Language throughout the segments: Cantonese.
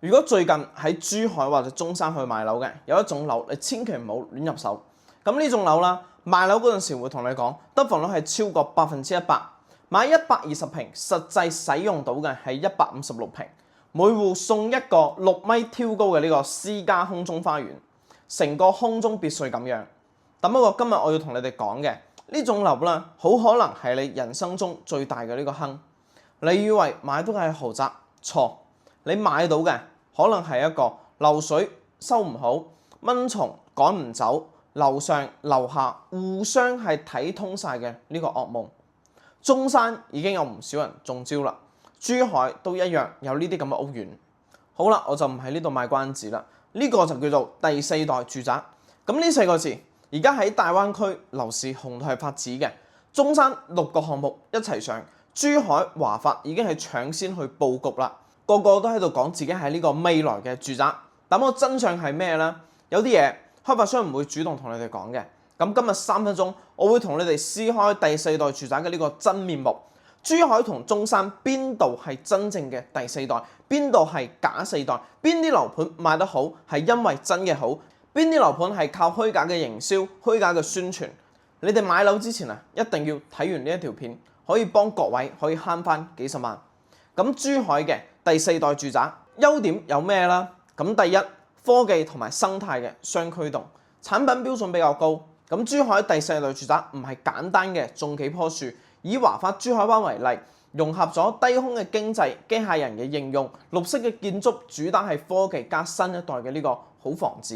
如果最近喺珠海或者中山去買樓嘅，有一種樓你千祈唔好亂入手。咁呢種樓啦，賣樓嗰陣時會同你講，得房率係超過100%，買120平，實際使用到嘅係156平，每戶送一個6米挑高嘅呢個私家空中花園，成個空中別墅咁樣。不過今日我要同你哋講嘅呢種樓啦，好可能係你人生中最大嘅呢個坑。你以為買到嘅係豪宅，錯。你買到嘅可能係一個漏水收唔好、蚊蟲趕唔走、樓上樓下互相係睇通晒嘅呢個噩夢。中山已經有唔少人中招啦，珠海都一樣有呢啲咁嘅屋苑。好啦，我就唔喺呢度賣關子啦，呢個就叫做第四代住宅。咁呢4個字而家喺大灣區樓市紅係發指嘅，中山6個項目一齊上，珠海華發已經係搶先去佈局啦。個個都喺度講自己係呢個未來嘅住宅，但個真相係咩呢？有啲嘢開發商唔會主動同你哋講嘅。咁今日3分鐘，我會同你哋撕開第四代住宅嘅呢個真面目。珠海同中山邊度係真正嘅第四代，邊度係假四代？邊啲樓盤賣得好係因為真嘅好？邊啲樓盤係靠虛假嘅營銷、虛假嘅宣傳？你哋買樓之前啊，一定要睇完呢一條片，可以幫各位可以慳翻幾十萬。咁珠海嘅第四代住宅優點有咩啦？咁第一，科技同埋生態嘅雙驅動，產品標準比較高。咁珠海第四代住宅唔係簡單嘅種幾棵樹，以華發珠海灣為例，融合咗低空嘅經濟、機械人嘅應用、綠色嘅建築，主打係科技加新一代嘅呢個好房子。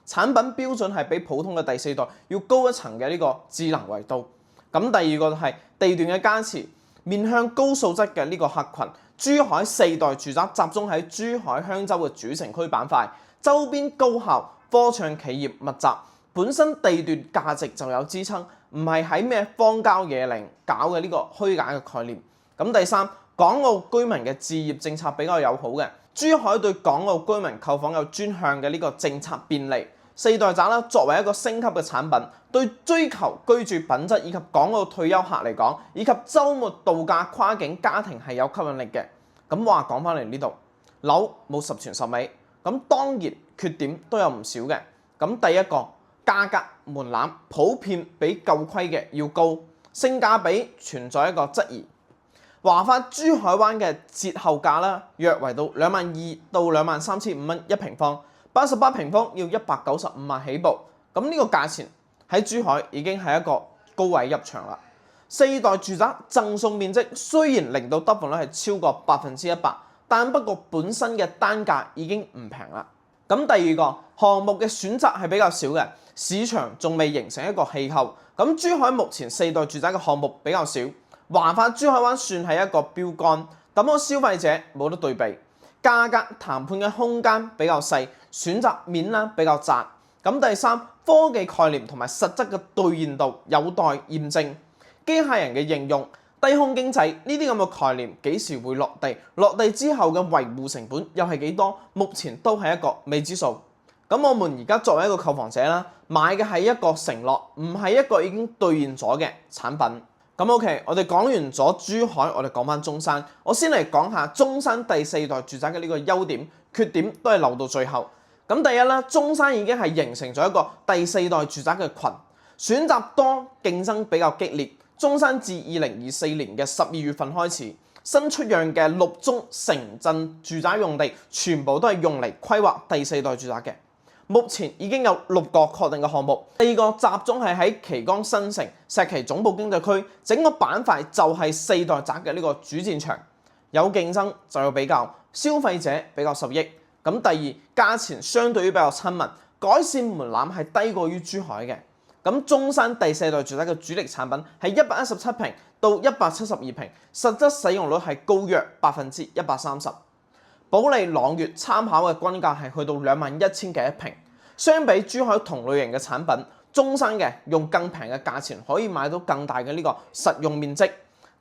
產品標準係比普通嘅第四代要高一層嘅呢個智能維度。咁第二個就係地段嘅加持，面向高素質嘅呢個客群。珠海4代住宅集中喺珠海香洲嘅主城區板塊，周邊高校、科創企業密集，本身地段價值就有支撐，唔係喺咩荒郊野嶺搞嘅呢個虛假嘅概念。咁第三，港澳居民嘅置業政策比較友好嘅，珠海對港澳居民購房有專項嘅呢個政策便利。4代宅啦，作為一個升級嘅產品，對追求居住品質以及港澳退休客嚟講，以及週末度假跨境家庭係有吸引力嘅。咁話講翻嚟呢度，樓冇十全十美，咁當然缺點都有唔少嘅。咁第一個，價格門檻普遍比舊規嘅要高，性價比存在一個質疑。華發珠海灣嘅折後價啦，約為到22,000到23,500蚊一平方。88平方要195萬起步，咁呢個價錢喺珠海已經係一個高位入場啦。4代住宅贈送面積雖然令到得房率係超過100%，但不過本身嘅單價已經唔平啦。咁第二個項目嘅選擇係比較少嘅，市場仲未形成一個氣候。咁珠海目前4代住宅嘅項目比較少，華發珠海灣算係一個標杆，咁個消費者冇得對比。價格談判嘅空間比較細，選擇面啦比較窄。咁第三，科技概念同埋實質嘅兌現度有待驗證。機械人嘅應用、低空經濟呢啲咁嘅概念幾時會落地？落地之後嘅維護成本又係幾多？目前都係一個未知數。咁我們而家作為一個購房者啦，買嘅係一個承諾，唔係一個已經兌現咗嘅產品。咁 OK， 我哋講完咗珠海，我哋講翻中山。我先嚟講下中山第四代住宅嘅呢個優點、缺點都係留到最後。咁第一啦，中山已經係形成咗一個第四代住宅嘅群，選擇多，競爭比較激烈。中山自2024年嘅12月份開始，新出讓嘅6宗城鎮住宅用地，全部都係用嚟規劃第四代住宅嘅。目前已經有6個確定嘅項目，4個集中係喺旗江新城、石岐總部經濟區，整個板塊就係4代宅嘅呢個主戰場。有競爭就有比較，消費者比較受益。咁第二，價錢相對於比較親民，改善門檻係低過於珠海嘅。咁中山第四代住宅嘅主力產品係117平到172平，實質使用率係高約130%。保利朗悅參考嘅均價係去到21,000幾一平，相比珠海同類型嘅產品，中山嘅用更平嘅價錢可以買到更大嘅呢個實用面積。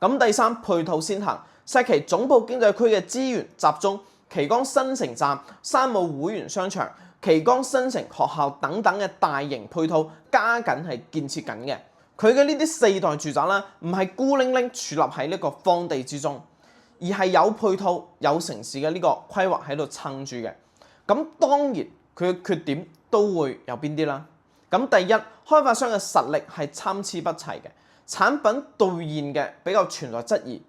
咁第三，配套先行，石岐總部經濟區嘅資源集中，旗江新城站、山姆會員商場、旗江新城學校等等嘅大型配套加緊係建設緊嘅。佢嘅呢啲4代住宅啦，唔係孤零零矗立喺呢個荒地之中。而係有配套、有城市嘅呢個規劃喺度撐住嘅。咁當然佢嘅缺點都會有邊啲啦？咁第一，開發商嘅實力係參差不齊嘅，產品兌現嘅比較存在質疑。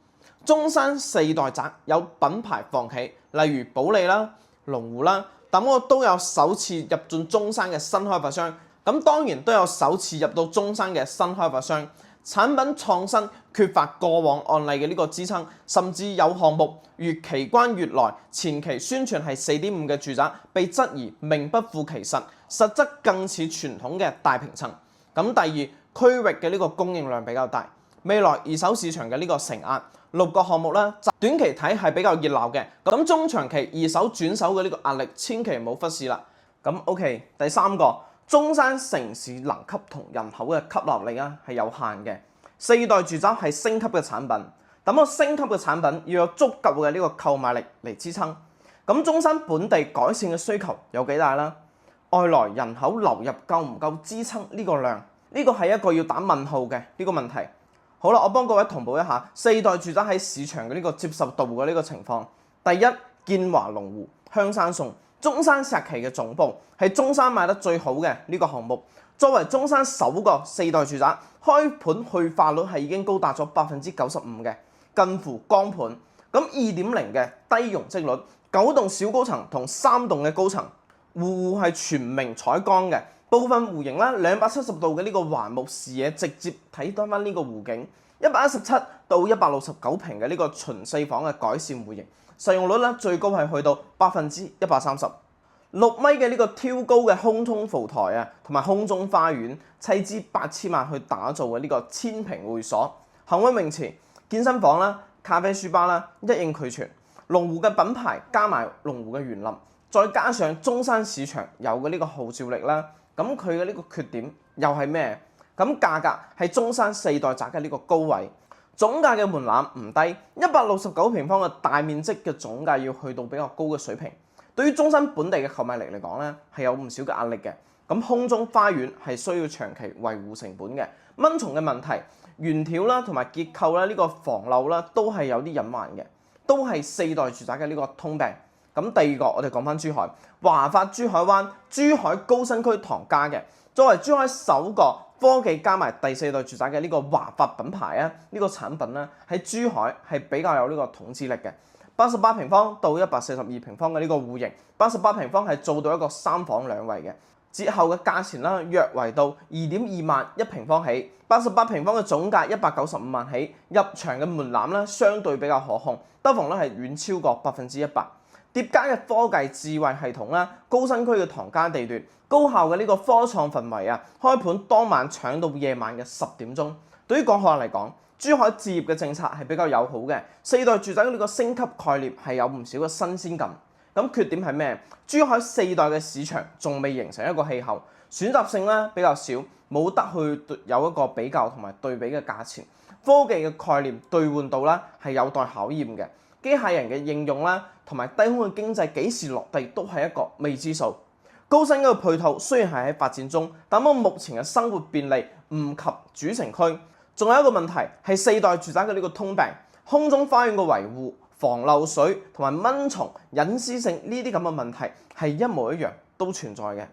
中山四代宅有品牌房企，例如保利啦、龍湖啦，咁我都有首次入進中山嘅新開發商。咁當然都有首次入到中山嘅新開發商，產品創新缺乏過往案例嘅呢個支撐，甚至有項目如奇關悅來前期宣傳係4.5嘅住宅，被質疑名不副其實，實質更似傳統嘅大平層。咁第二，區域嘅呢個供應量比較大，未來二手市場嘅呢個承壓6個項目啦，短期睇係比較熱鬧嘅，咁中長期二手轉手嘅呢個壓力千祈唔好忽視啦。咁 OK， 第三個。中山城市能級同人口嘅吸納力啊係有限嘅，四代住宅係升級嘅產品，咁個升級嘅產品要有足夠嘅呢個購買力嚟支撐。咁中山本地改善嘅需求有幾大啦？外來人口流入夠唔夠支撐呢個量？呢個係一個要打問號嘅呢個問題。好啦，我幫各位同步一下四代住宅喺市場嘅呢個接受度嘅呢個情況。第一，建華龍湖香山宋。中山石岐嘅總部係中山賣得最好嘅呢個項目，作為中山首個四代住宅，開盤去化率係已經高達咗95%嘅，近乎光盤。咁2.0嘅低容積率，9棟小高層同3棟嘅高層，戶戶係全明採光嘅，部分戶型啦270度嘅呢個環幕視野，直接睇得翻呢個湖景。117到169平嘅呢個純四房嘅改善戶型。實用率咧最高係去到130%，6米嘅呢個挑高嘅空中浮台啊，同埋空中花園，砌資8000萬去打造嘅呢個1000平會所，恆溫泳池、健身房啦、咖啡書吧啦，一應俱全。龍湖嘅品牌加埋龍湖嘅園林，再加上中山市場有嘅呢個號召力啦，咁佢嘅呢個缺點又係咩？咁價格係中山四代宅嘅呢個高位。總價嘅門檻唔低，169平方嘅大面積嘅總價要去到比較高嘅水平。對於中山本地嘅購買力嚟講咧，係有唔少嘅壓力嘅。咁空中花園係需要長期維護成本嘅，蚊蟲嘅問題、懸挑啦同埋結構啦呢個防漏啦都係有啲隱患嘅，都係四代住宅嘅呢個通病。咁第二個我哋講翻珠海華發珠海灣珠海高新區唐家嘅，作為珠海首個科技加埋第四代住宅嘅呢個華發品牌啊，呢個產品咧喺珠海係比較有呢個統治力嘅。88平方到142平方嘅呢個戶型，88平方係做到一個3房2衛嘅，折後嘅價錢啦，約為到2.2萬1平方起，88平方嘅總價195萬起，入場嘅門檻咧相對比較可控，得房率係遠超過100%。疊加嘅科技智慧系統啦，高新區嘅唐家地段，高效嘅呢個科創氛圍啊，開盤當晚搶到夜晚嘅10點鐘。對於港客嚟講，珠海置業嘅政策係比較友好嘅，四代住宅呢個升級概念係有唔少嘅新鮮感。咁缺點係咩？珠海四代嘅市場仲未形成一個氣候，選擇性咧比較少，冇得去有一個比較同埋對比嘅價錢。科技嘅概念兌換度啦係有待考驗嘅。機械人嘅應用啦，同埋低空嘅經濟幾時落地都係一個未知數。高新嘅配套雖然係喺發展中，但我目前嘅生活便利唔及主城區。仲有一個問題係四代住宅嘅呢個通病，空中花園嘅維護、防漏水同埋蚊蟲隱私性呢啲咁嘅問題係一模一樣都存在嘅。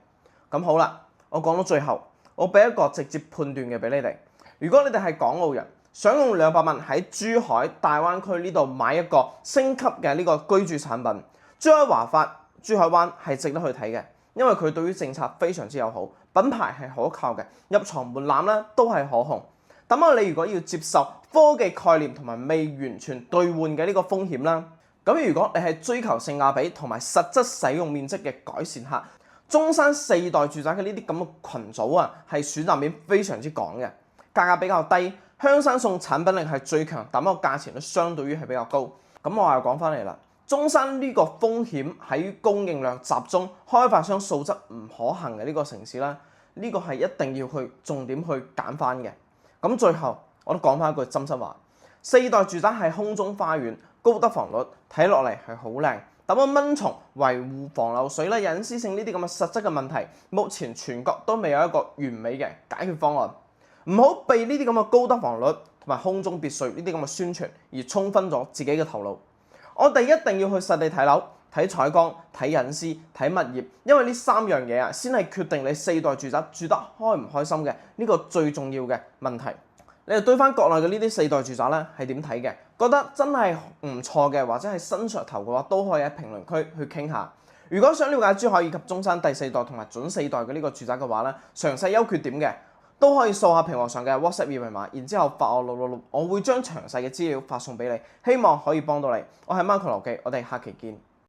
咁好啦，我講到最後，我俾一個直接判斷嘅俾你哋。如果你哋係港澳人，想用200萬喺珠海大灣區呢度買一個升級嘅呢個居住產品，珠海華發珠海灣係值得去睇嘅，因為佢對於政策非常之友好，品牌係可靠嘅，入場門檻咧都係可控。咁你如果要接受科技概念同埋未完全兌換嘅呢個風險啦，咁如果你係追求性價比同埋實質使用面積嘅改善客，中山四代住宅嘅呢啲咁嘅群組啊，係選擇面非常之廣嘅，價格比較低。香山宋產品力係最強，但個價錢都相對於係比較高。咁我又講翻嚟啦，中山呢個風險喺於供應量集中、開發商素質唔可行嘅呢個城市啦，呢個係一定要去重點去揀翻嘅。咁最後我都講翻一句真心話，四代住宅係空中花園，高得房率，睇落嚟係好靚，但個蚊蟲維護、防漏水啦、隱私性呢啲咁嘅實質嘅問題，目前全國都未有一個完美嘅解決方案。唔好被呢啲咁嘅高得房率同埋空中別墅呢啲咁嘅宣傳而沖昏咗自己嘅頭腦。我哋一定要去實地睇樓、睇採光、睇隱私、睇物業，因為呢3樣嘢啊，先係決定你4代住宅住得開唔開心嘅呢個最重要嘅問題。你哋對翻國內嘅呢啲4代住宅咧係點睇嘅？覺得真係唔錯嘅，或者係新噱頭嘅話，都可以喺評論區去傾下。如果想了解珠海以及中山第4代同埋準4代嘅呢個住宅嘅話咧，詳細優缺點嘅都可以掃下屏幕上嘅 WhatsApp 二維碼，然之後發我666，我會將詳細嘅資料發送俾你，希望可以幫到你。我係 Marco 劉記，我哋下期見。